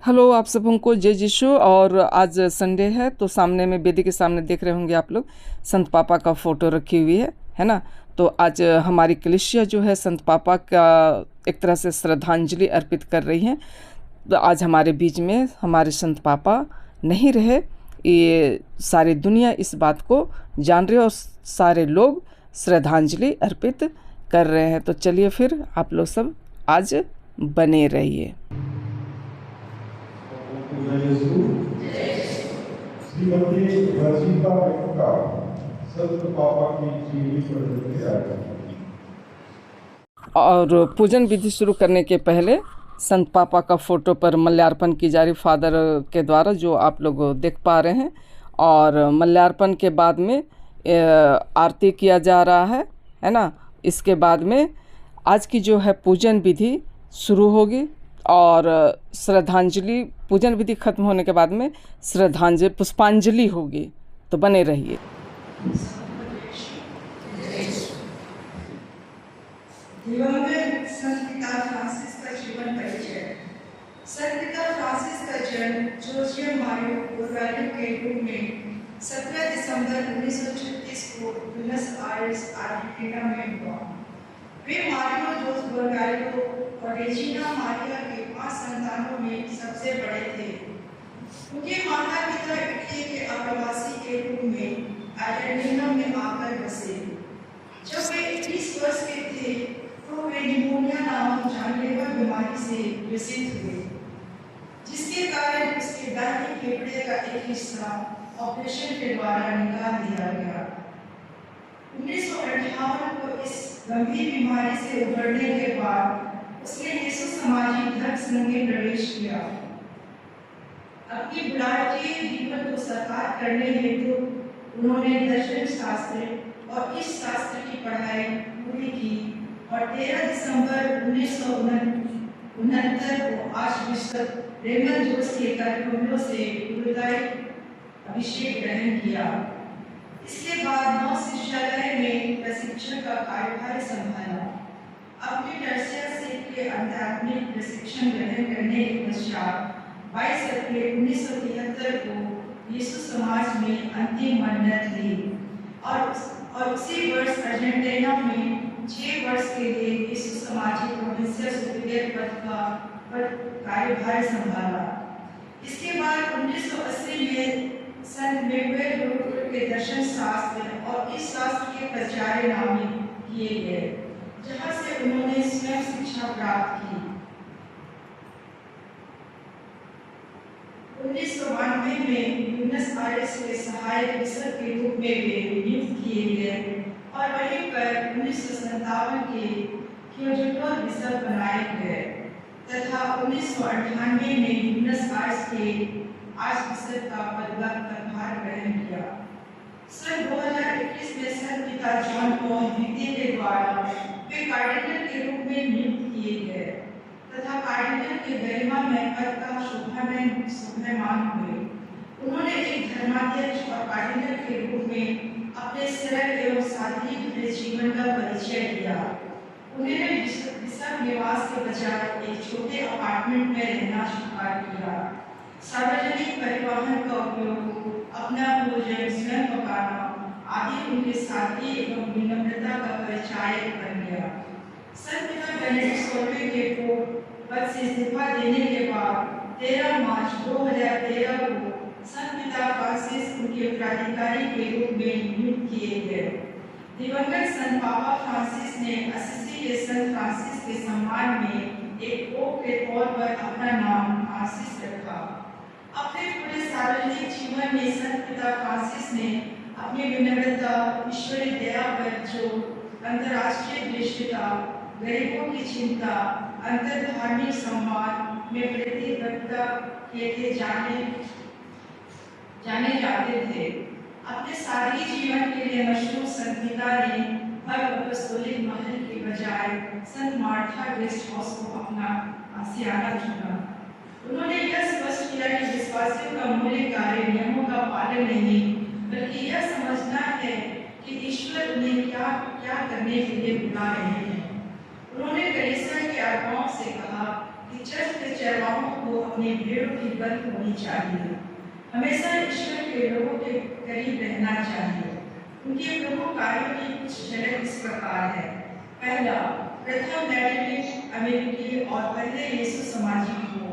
Hello, आप सबको जय यीशु। और आज संडे है तो सामने में वेदी के सामने देख रहे होंगे आप लोग, संत पापा का फ़ोटो रखी हुई है ना। तो आज हमारी कलीसिया जो है संत पापा का एक तरह से श्रद्धांजलि अर्पित कर रही है। तो आज हमारे बीच में हमारे संत पापा नहीं रहे, ये सारी दुनिया इस बात को जान रही है और सारे लोग श्रद्धांजलि अर्पित कर रहे हैं। तो चलिए फिर आप लोग सब आज बने रहिए। श्रीमती रचिता का संत पापा की जीवनी पर। और पूजन विधि शुरू करने के पहले संत पापा का फोटो पर मल्यार्पण की जा रही फादर के द्वारा, जो आप लोग देख पा रहे हैं। और मल्यार्पण के बाद में आरती किया जा रहा है ना। इसके बाद में आज की जो है पूजन विधि शुरू होगी और श्रद्धांजलि, पूजन विधि खत्म होने के बाद में श्रद्धांजलि पुष्पांजलि होगी। तो बने रहिए। दिवंगत संत पिता फ्रांसिस का जीवन परिचय। संत पिता फ्रांसिस का जन्म जोर्जिया मारियो बुर्गालियो के रूप में 17 दिसंबर 1936 को ब्यूनस आयर्स, अर्जेंटीना में हुआ। वे मारियो जोस बुर्गालियो और रेजिना मारिया के 5 संतानों में सबसे बड़े थे। उनके माता पिता इटली के अप्रवासी के रूप में अर्जेंटीना में आकर बसे। जब वे 20 वर्ष के थे तो वे निमोनिया नामक जानलेवा बीमारी से ग्रसित हुए, जिसके कारण उसके दाहिने फेफड़े का एक हिस्सा ऑपरेशन के द्वारा निकाल दिया गया। 1958 को इस गंभीर बीमारी से उबरने के बाद उसने यीशु सामाजिक धर्म संघ में प्रवेश किया। अपनी बुलाहटी जीवन को साकार करने हेतु उन्होंने दर्शन शास्त्र और इस शास्त्र की पढ़ाई पूरी की और 13 दिसंबर 1969 को आर्चबिशप रेमन जोस के कार्यक्रमों से गुरुदायी अभिषेक ग्रहण किया। इसके बाद 9 शिष्यालय में प्रशिक्षण का कार्यभार संभाला। अपने टर्सियर के आध्यात्मिक प्रशिक्षण ग्रहण करने के पश्चात 22 अप्रैल 1973 को यीशु समाज में अंतिम मन्नत ली और उसी वर्ष अर्जेंटीना में 6 वर्ष के लिए यीशु समाजी प्रोविंशियल सुपीरियर पद का कार्यभार संभाला। इसके बाद 1980 में संत मैनुएल लोटो के दर्शन शास्त्र और इस शास्त्र के प्राचार्य नामित किए गए, जहां से उन्होंने स्वयं शिक्षा प्राप्त की। 1992 में ब्यूनस आयर्स के सहायक बिशप के रूप में वे नियुक्त किए गए और वहीं पर 1957 के क्योजिटो बिशप बनाए गए तथा 1998 में ब्यूनस आयर्स के आर्चबिशप का पदभार ग्रहण किया। सन 2021 में संत पिता जॉन पॉल द्वितीय के द्वारा वे कार्डिनल के रूप में नियुक्त किए गए तथा कार्डिनल के गरिमामय पद का शोभायमान हुए। उन्होंने एक धर्माध्यक्ष और कार्डिनल के रूप में अपने सरल एवं सादगी भरे जीवन का परिचय दिया। उन्होंने बिशप निवास के बजाय एक छोटे अपार्टमेंट में रहना स्वीकार किया। सार्वजनिक परिवहन का उपयोग, अपना भोजन स्वयं पकाना आदि उनके सादगी एवं विनम्रता का परिचायक बन गया। संत पिता बेनेडिक्ट 16वें के पद से इस्तीफा देने के बाद 13 मार्च 2013 को संत पिता फ्रांसिस उनके उत्तराधिकारी के रूप में नियुक्त किए गए। दिवंगत संत पापा फ्रांसिस ने असिसी के संत फ्रांसिस के सम्मान में एक पोप के तौर पर अपना नाम फ्रांसिस रखा। अपने पूरे सार्वजनिक जीवन में संत पिता फ्रांसिस ने अपनी विनम्रता, ईश्वरीय दया पर जो अंतर्राष्ट्रीय दृष्टिता, गरीबों की चिंता, अंतर धार्मिक संवाद में प्रतिबद्धता के थे जाने जाते थे। अपने सादगी जीवन के लिए मशहूर संत पिता ने हर अपॉस्टोलिक महल के बजाय संत मार्था गेस्ट हाउस को अपना आशियाना चुना। उन्होंने यह स्पष्ट किया कि विश्वासियों का मूल्य कार्य नियमों का पालन नहीं, बल्कि यह समझना है कि ईश्वर उन्हें क्या क्या करने के लिए बुला रहे हैं। उन्होंने कलीसिया के आत्माओं से कहा कि चर्च के चरवाहों को अपनी भेड़ों की बंद होनी चाहिए। हमेशा ईश्वर के लोगों के करीब रहना चाहिए। उनके प्रमुख कार्यों की कुछ झलक इस प्रकार है। पहला, प्रथम लैटिन अमेरिकी और पहले यीशु सामाजिक हो।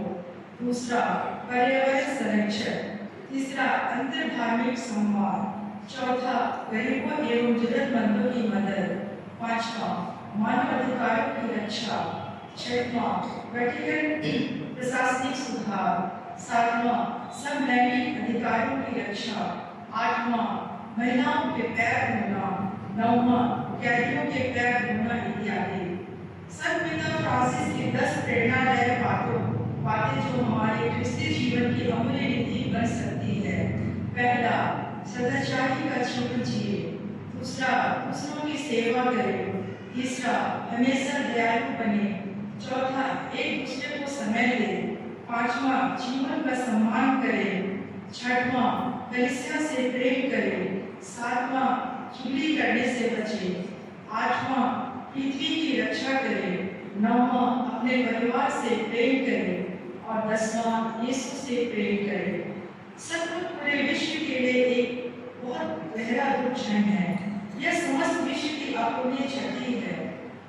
दूसरा, पर्यावरण संरक्षण। तीसरा, अंतर धार्मिक संवाद। चौथा, गरीबों एवं जरूरतमंदों की मदद। पांचवा, मानव अधिकारों की रक्षा। छठवां, वेटिकन प्रशासनिक सुधार। सातवां, समलैंगिक अधिकारों की रक्षा। आठवां, महिलाओं के पैर धोना। नौवां, कैदियों के पैर धोना इत्यादि। संत पिता फ्रांसिस की 10 प्रेरणादायक बातें जो हमारे क्रिस्ती जीवन की अमूल्य नीति बन सकती है। पहला, सदाचारी का जीवन जिए। दूसरा, दूसरों की सेवा करें। तीसरा, हमेशा दयालु बने। चौथा, एक दूसरे को समय दें। पांचवा, जीवन का सम्मान करें। छठवां, कलीसिया से प्रेम करें। सातवां, चुगली करने से बचें। आठवां, पृथ्वी की रक्षा करें। नौवां, अपने परिवार से प्रेम करें। और 10वां, यीशु से प्रेम करें। सचमुच पूरे विश्व के लिए एक बहुत गहरा दुख क्षण है। यह समस्त विश्व की अपूर्णीय क्षति है।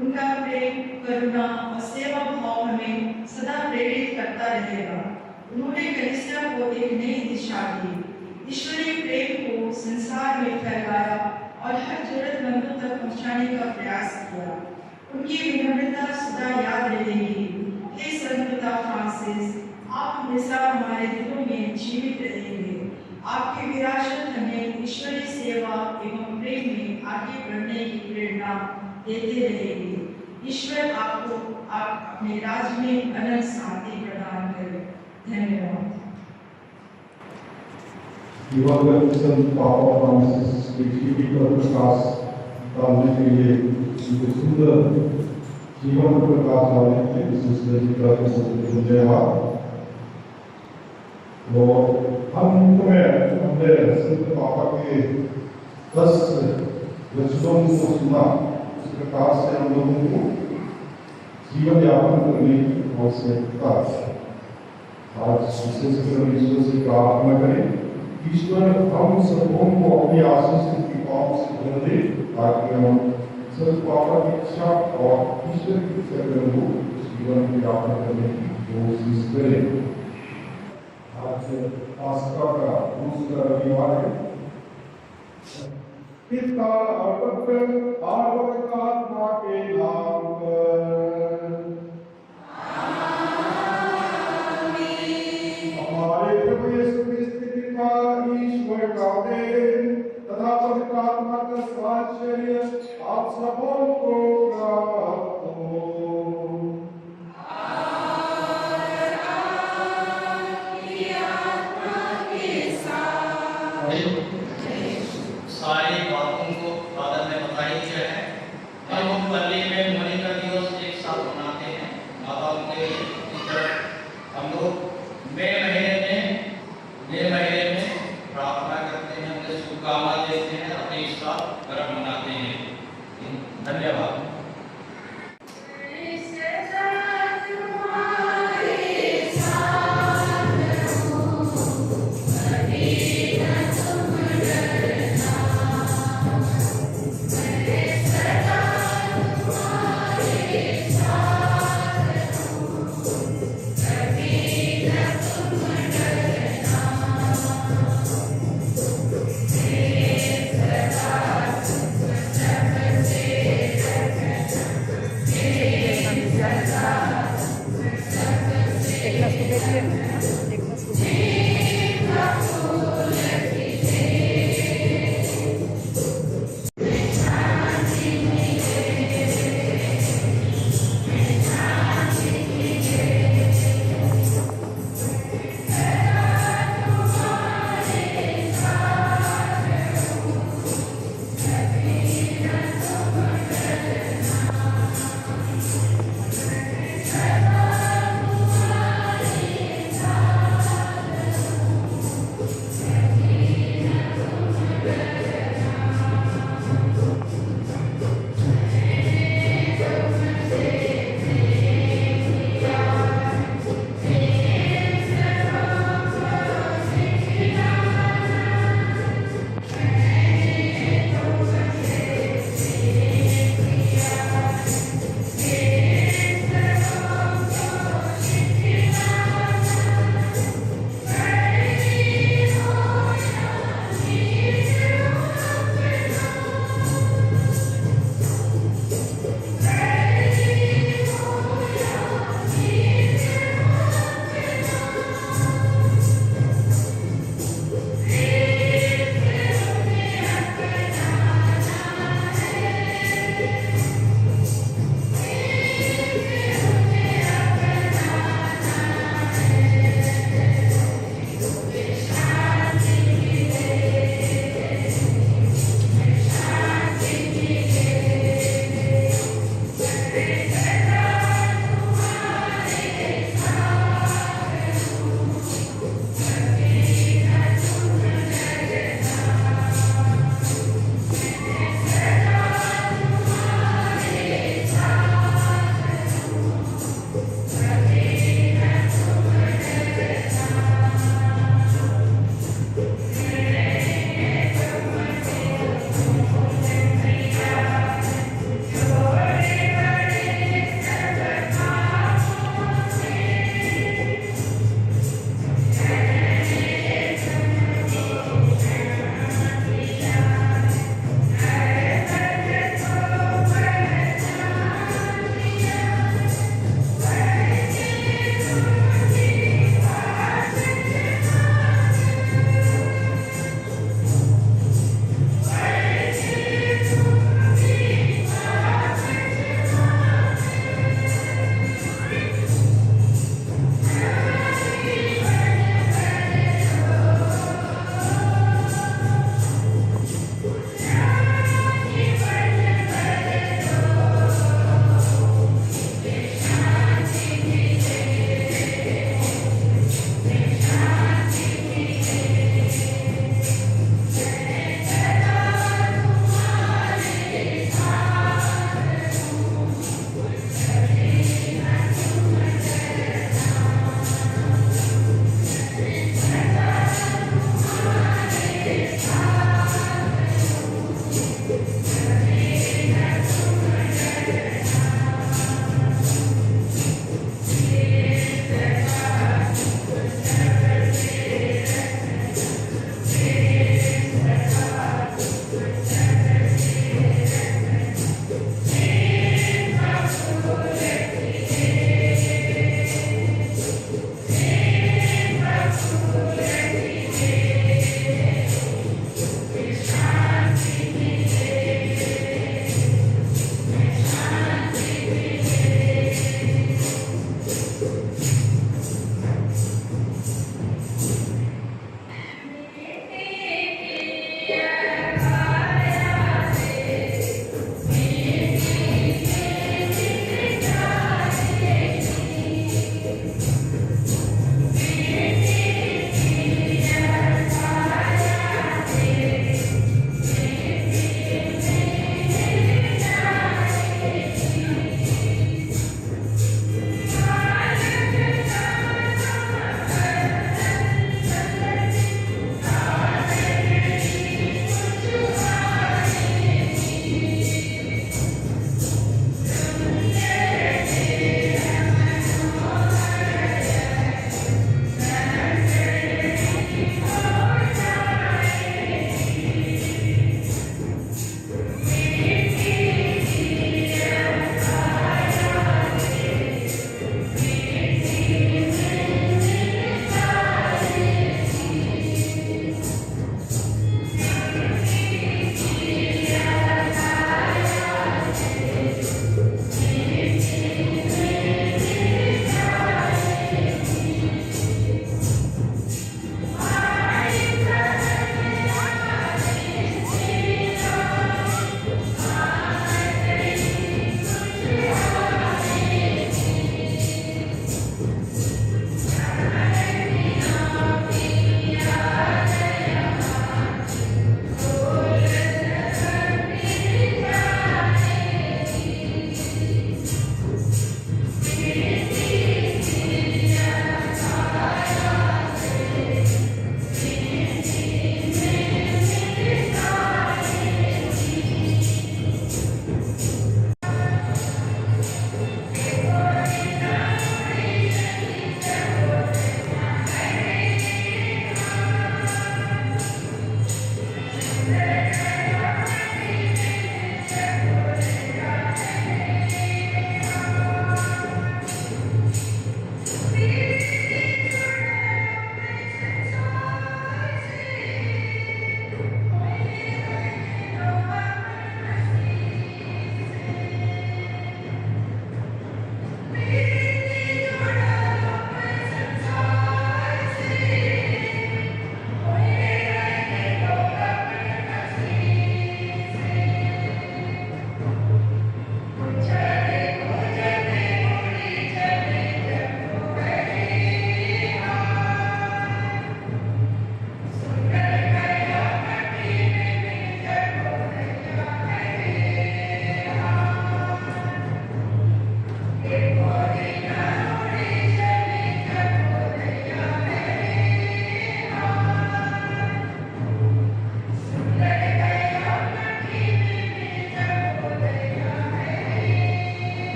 उनका प्रेम, करुणा और सेवा भाव हमें सदा प्रेरित करता रहेगा। उन्होंने कलीसिया को एक नई दिशा दी, ईश्वरीय प्रेम को संसार में फैलाया और हर जरूरतमंदों तक पहुंचाने का प्रयास किया। उनकी विनम्रता सदा याद रहेगी। हे संत पिता फ्रांसिस, आप हमेशा हमारे दिलों में जीवित रहेंगे। आपकी विरासत हमें ईश्वरीय सेवा एवं प्रेम में आगे बढ़ने की प्रेरणा देते रहेगी। ईश्वर आपको अपने राज्य में अनंत शांति प्रदान करे। धन्यवाद। दिवंगत संत पापा फ्रांसिस की जीवित पर प्रकाश डालने के लिए उनके सुंदर जीवन पर प्रकाश डालने के लिए धन्यवाद। हमने संत पापा के 10 वचनों को सुना। इस प्रकार से हम लोगों को जीवन यापन करने की आवश्यकता है। आज विशेषकर ईश्वर से प्रार्थना करें, ईश्वर हम सबों को अपनी आशीष की कृपाओं से भर दे, ताकि हम संत पापा की इच्छा और ईश्वर की इच्छा को जीवन में यापन करने की कोशिश करें। आज पास्का का दूसरा रविवार है। पिता और पुत्र और पवित्र आत्मा के नाम पर हमारे प्रभु यीशु क्रिस्त की कृपा, ईश्वर का प्रेम तथा पवित्र आत्मा का साहचर्य आप सबों को प्राप्त हो। सारी बातों को फादर ने बताई है। हम पल्ली में मोनिका दिवस एक साथ मनाते हैं। बाबा उनके हम लोग मई महीने में प्रार्थना करते हैं, उन्हें शुभकामना देते हैं, अपने इच्छा कर्म मनाते हैं। धन्यवाद। एक